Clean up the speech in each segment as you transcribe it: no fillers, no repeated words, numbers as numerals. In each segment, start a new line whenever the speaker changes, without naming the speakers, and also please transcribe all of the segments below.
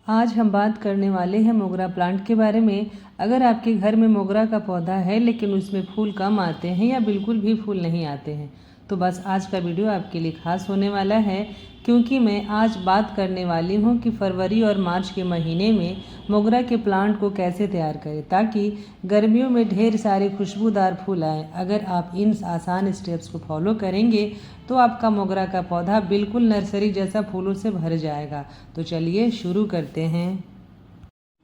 आज हम बात करने वाले हैं मोगरा प्लांट के बारे में। अगर आपके घर में मोगरा का पौधा है लेकिन उसमें फूल कम आते हैं या बिल्कुल भी फूल नहीं आते हैं तो बस आज का वीडियो आपके लिए खास होने वाला है, क्योंकि मैं आज बात करने वाली हूं कि फरवरी और मार्च के महीने में मोगरा के प्लांट को कैसे तैयार करें ताकि गर्मियों में ढेर सारे खुशबूदार फूल आए। अगर आप इन आसान स्टेप्स को फॉलो करेंगे तो आपका मोगरा का पौधा बिल्कुल नर्सरी जैसा फूलों से भर जाएगा। तो चलिए शुरू करते हैं।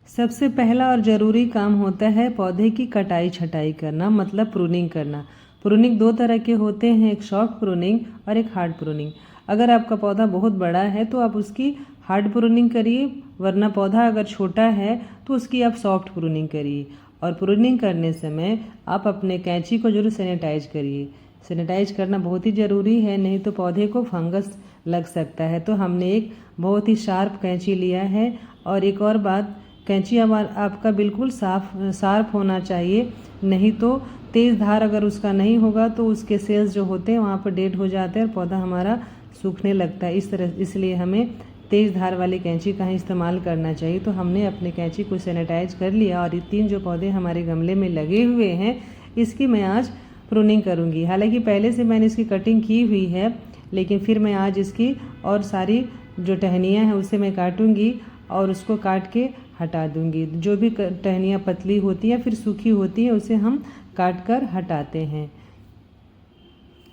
सबसे पहला और ज़रूरी काम होता है पौधे की कटाई छटाई करना, मतलब प्रूनिंग करना। प्रूनिंग दो तरह के होते हैं, एक सॉफ्ट प्रूनिंग और एक हार्ड प्रूनिंग। अगर आपका पौधा बहुत बड़ा है तो आप उसकी हार्ड प्रूनिंग करिए, वरना पौधा अगर छोटा है तो उसकी आप सॉफ्ट प्रूनिंग करिए। और प्रूनिंग करने समय आप अपने कैंची को जरूर सैनिटाइज करिए। सैनिटाइज करना बहुत ही ज़रूरी है, नहीं तो पौधे को फंगस लग सकता है। तो हमने एक बहुत ही शार्प कैंची लिया है। और एक और बात, कैंची आपका बिल्कुल शार्प होना चाहिए, नहीं तो तेज़ धार अगर उसका नहीं होगा तो उसके सेल्स जो होते हैं वहाँ पर डेड हो जाते हैं और पौधा हमारा सूखने लगता है। इसलिए हमें तेज़ धार वाली कैंची का ही इस्तेमाल करना चाहिए। तो हमने अपने कैंची को सैनिटाइज कर लिया और ये 3 जो पौधे हमारे गमले में लगे हुए हैं इसकी मैं आज प्रूनिंग करूँगी। हालांकि पहले से मैंने इसकी कटिंग की हुई है, लेकिन फिर मैं आज इसकी और सारी जो टहनियाँ हैं उसे मैं काटूँगी और उसको काट के हटा दूँगी। जो भी टहनियाँ पतली होती हैं फिर सूखी होती हैं उसे हम काट कर हटाते हैं।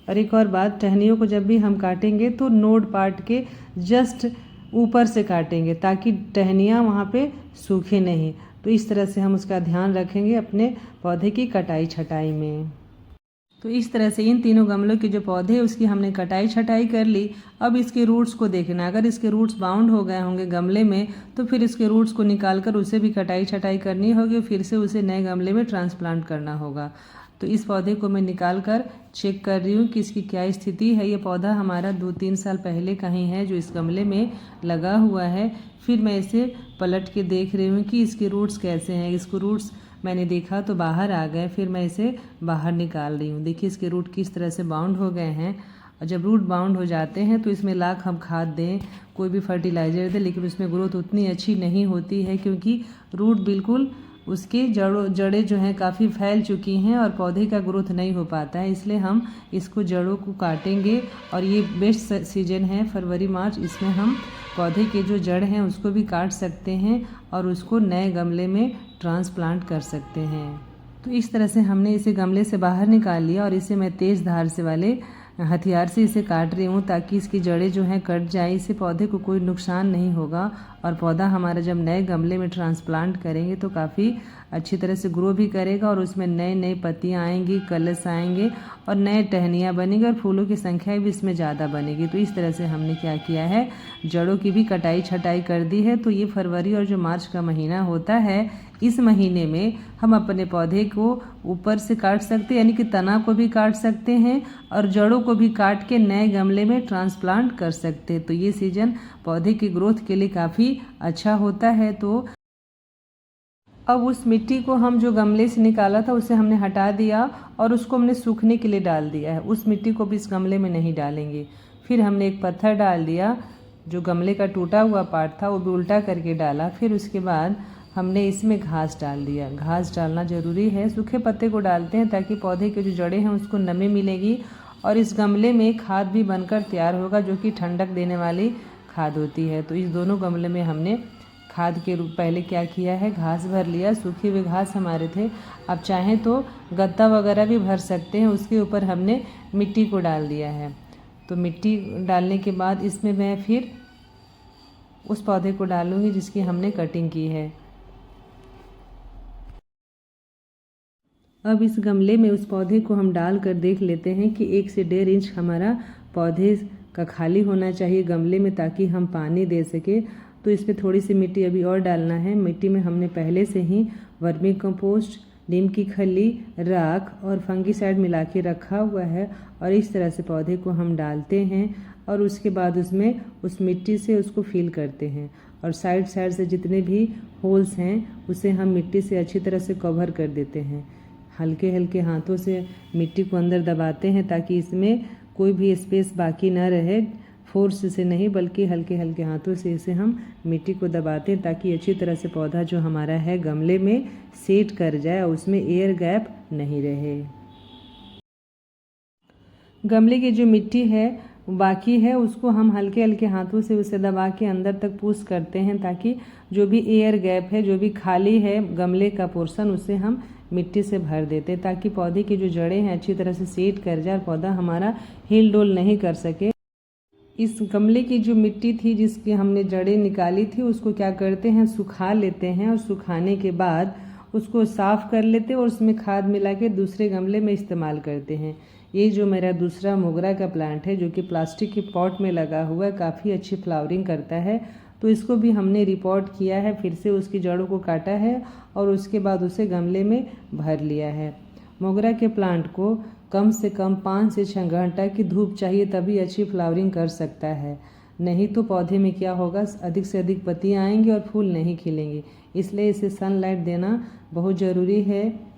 और एक और बात, टहनियों को जब भी हम काटेंगे तो नोड पार्ट के जस्ट ऊपर से काटेंगे ताकि टहनियाँ वहाँ पे सूखे नहीं। तो इस तरह से हम उसका ध्यान रखेंगे अपने पौधे की कटाई छटाई में। तो इस तरह से इन तीनों गमलों के जो पौधे हैं उसकी हमने कटाई छटाई कर ली। अब इसके रूट्स को देखना, अगर इसके रूट्स बाउंड हो गए होंगे गमले में तो फिर इसके रूट्स को निकाल कर उसे भी कटाई छटाई करनी होगी, फिर से उसे नए गमले में ट्रांसप्लांट करना होगा। तो इस पौधे को मैं निकाल कर चेक कर रही हूँ कि इसकी क्या स्थिति है। ये पौधा हमारा 2-3 साल पहले का ही है जो इस गमले में लगा हुआ है। फिर मैं इसे पलट के देख रही हूँ कि इसके रूट्स कैसे हैं। इसको रूट्स मैंने देखा तो बाहर आ गए, फिर मैं इसे बाहर निकाल रही हूँ। देखिए इसके रूट किस तरह से बाउंड हो गए हैं। और जब रूट बाउंड हो जाते हैं तो इसमें लाख हम खाद दें, कोई भी फर्टिलाइज़र दें, लेकिन उसमें ग्रोथ उतनी अच्छी नहीं होती है क्योंकि रूट बिल्कुल उसके जड़ें जो हैं काफ़ी फैल चुकी हैं और पौधे का ग्रोथ नहीं हो पाता है। इसलिए हम इसको जड़ों को काटेंगे और ये बेस्ट सीजन है फरवरी मार्च, इसमें हम पौधे के जो जड़ हैं उसको भी काट सकते हैं और उसको नए गमले में ट्रांसप्लांट कर सकते हैं। तो इस तरह से हमने इसे गमले से बाहर निकाल लिया और इसे मैं तेज़ धार से वाले हथियार से इसे काट रही हूँ ताकि इसकी जड़ें जो हैं कट जाए। इससे पौधे को कोई नुकसान नहीं होगा और पौधा हमारा जब नए गमले में ट्रांसप्लांट करेंगे तो काफ़ी अच्छी तरह से ग्रो भी करेगा और उसमें नए नए पत्तियाँ आएंगी, कलर्स आएंगे और नए टहनियाँ बनेंगी और फूलों की संख्या भी इसमें ज़्यादा बनेगी। तो इस तरह से हमने क्या किया है, जड़ों की भी कटाई छटाई कर दी है। तो ये फरवरी और जो मार्च का महीना होता है, इस महीने में हम अपने पौधे को ऊपर से काट सकते हैं, यानी कि तना को भी काट सकते हैं और जड़ों को भी काट के नए गमले में ट्रांसप्लांट कर सकते हैं। तो ये सीजन पौधे की ग्रोथ के लिए काफ़ी अच्छा होता है। तो अब उस मिट्टी को हम जो गमले से निकाला था उसे हमने हटा दिया और उसको हमने सूखने के लिए डाल दिया है। उस मिट्टी को भी इस गमले में नहीं डालेंगे। फिर हमने एक पत्थर डाल दिया, जो गमले का टूटा हुआ पार्ट था वो भी उल्टा करके डाला। फिर उसके बाद हमने इसमें घास डाल दिया। घास डालना ज़रूरी है, सूखे पत्ते को डालते हैं ताकि पौधे के जो जड़ें हैं उसको नमी मिलेगी और इस गमले में खाद भी बनकर तैयार होगा जो कि ठंडक देने वाली खाद होती है। तो इस दोनों गमले में हमने खाद के रूप पहले क्या किया है, घास भर लिया। सूखे हुए घास हमारे थे, आप चाहें तो गत्ता वगैरह भी भर सकते हैं। उसके ऊपर हमने मिट्टी को डाल दिया है। तो मिट्टी डालने के बाद इसमें मैं फिर उस पौधे को डालूंगी जिसकी हमने कटिंग की है। अब इस गमले में उस पौधे को हम डाल कर देख लेते हैं कि 1 से 1.5 इंच हमारा पौधे का खाली होना चाहिए गमले में ताकि हम पानी दे सके। तो इसमें थोड़ी सी मिट्टी अभी और डालना है। मिट्टी में हमने पहले से ही वर्मी कंपोस्ट, नीम की खली, राख और फंगीसाइड मिला के रखा हुआ है और इस तरह से पौधे को हम डालते हैं और उसके बाद उसमें उस मिट्टी से उसको फिल करते हैं और साइड साइड से जितने भी होल्स हैं उसे हम मिट्टी से अच्छी तरह से कवर कर देते हैं। हल्के हल्के हाथों से मिट्टी को अंदर दबाते हैं ताकि इसमें कोई भी स्पेस बाकी ना रहे फोर्स से नहीं बल्कि हल्के हल्के हाथों से इसे हम मिट्टी को दबाते हैं ताकि अच्छी तरह से पौधा जो हमारा है गमले में सेट कर जाए और उसमें एयर गैप नहीं रहे। गमले की जो मिट्टी है बाकी है उसको हम हल्के हल्के हाथों से उसे दबा के अंदर तक पुश करते हैं ताकि जो भी एयर गैप है, जो भी खाली है गमले का पोर्शन, उसे हम मिट्टी से भर देते हैं ताकि पौधे की जो जड़ें हैं अच्छी तरह से सेट कर जाए और पौधा हमारा हिल डोल नहीं कर सके। इस गमले की जो मिट्टी थी जिसकी हमने जड़ें निकाली थी उसको क्या करते हैं, सुखा लेते हैं और सुखाने के बाद उसको साफ़ कर लेते हैं और उसमें खाद मिला के दूसरे गमले में इस्तेमाल करते हैं। ये जो मेरा दूसरा मोगरा का प्लांट है जो कि प्लास्टिक के पॉट में लगा हुआ है, काफ़ी अच्छी फ्लावरिंग करता है, तो इसको भी हमने रिपोर्ट किया है, फिर से उसकी जड़ों को काटा है और उसके बाद उसे गमले में भर लिया है। मोगरा के प्लांट को कम से कम 5 से 6 घंटा की धूप चाहिए तभी अच्छी फ्लावरिंग कर सकता है, नहीं तो पौधे में क्या होगा, अधिक से अधिक पत्तियाँ आएंगी और फूल नहीं खिलेंगे। इसलिए इसे सनलाइट देना बहुत ज़रूरी है।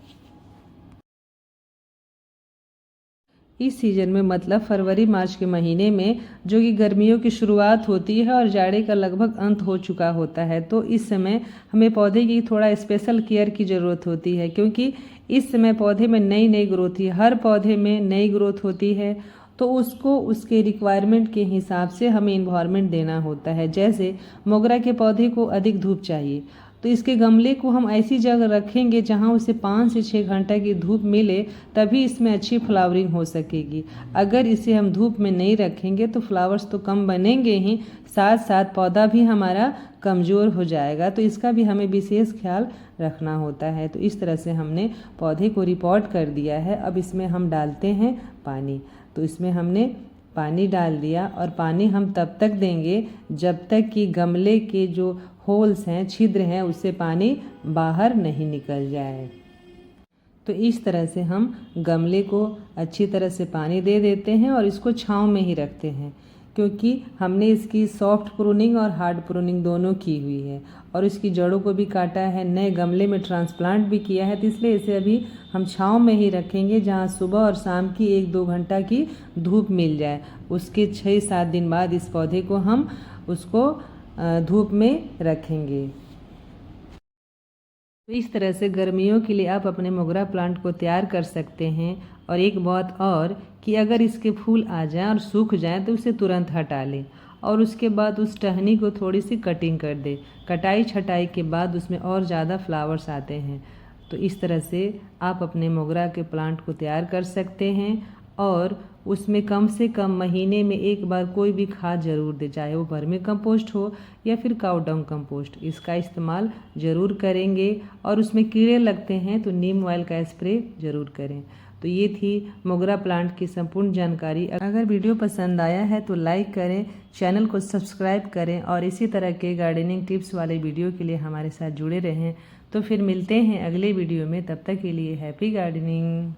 इस सीज़न में मतलब फरवरी मार्च के महीने में जो कि गर्मियों की शुरुआत होती है और जाड़े का लगभग अंत हो चुका होता है, तो इस समय हमें पौधे की थोड़ा स्पेशल केयर की ज़रूरत होती है क्योंकि इस समय पौधे में नई नई ग्रोथ है, हर पौधे में नई ग्रोथ होती है, तो उसको उसके रिक्वायरमेंट के हिसाब से हमें इन्वायरमेंट देना होता है। जैसे मोगरा के पौधे को अधिक धूप चाहिए तो इसके गमले को हम ऐसी जगह रखेंगे जहां उसे 5 से 6 घंटा की धूप मिले तभी इसमें अच्छी फ्लावरिंग हो सकेगी। अगर इसे हम धूप में नहीं रखेंगे तो फ्लावर्स तो कम बनेंगे ही, साथ साथ पौधा भी हमारा कमज़ोर हो जाएगा, तो इसका भी हमें विशेष ख्याल रखना होता है। तो इस तरह से हमने पौधे को रिपोर्ट कर दिया है। अब इसमें हम डालते हैं पानी, तो इसमें हमने पानी डाल दिया और पानी हम तब तक देंगे जब तक कि गमले के जो होल्स हैं, छिद्र हैं, उससे पानी बाहर नहीं निकल जाए। तो इस तरह से हम गमले को अच्छी तरह से पानी दे देते हैं और इसको छांव में ही रखते हैं क्योंकि हमने इसकी सॉफ्ट प्रूनिंग और हार्ड प्रूनिंग दोनों की हुई है और इसकी जड़ों को भी काटा है, नए गमले में ट्रांसप्लांट भी किया है, तो इसलिए इसे अभी हम छांव में ही रखेंगे जहां सुबह और शाम की 1-2 घंटा की धूप मिल जाए। उसके 6-7 दिन बाद इस पौधे को हम उसको धूप में रखेंगे। तो इस तरह से गर्मियों के लिए आप अपने मोगरा प्लांट को तैयार कर सकते हैं। और एक बात और कि अगर इसके फूल आ जाएं और सूख जाएं तो उसे तुरंत हटा लें और उसके बाद उस टहनी को थोड़ी सी कटिंग कर दें। कटाई छटाई के बाद उसमें और ज़्यादा फ्लावर्स आते हैं। तो इस तरह से आप अपने मोगरा के प्लांट को तैयार कर सकते हैं और उसमें कम से कम महीने में एक बार कोई भी खाद ज़रूर दे, चाहे वो वर्मी कंपोस्ट हो या फिर काऊ डंग कंपोस्ट, इसका इस्तेमाल ज़रूर करेंगे। और उसमें कीड़े लगते हैं तो नीम ऑयल का स्प्रे ज़रूर करें। तो ये थी मोगरा प्लांट की संपूर्ण जानकारी। अगर वीडियो पसंद आया है तो लाइक करें, चैनल को सब्सक्राइब करें और इसी तरह के गार्डनिंग टिप्स वाले वीडियो के लिए हमारे साथ जुड़े रहें। तो फिर मिलते हैं अगले वीडियो में, तब तक के लिए हैप्पी गार्डनिंग।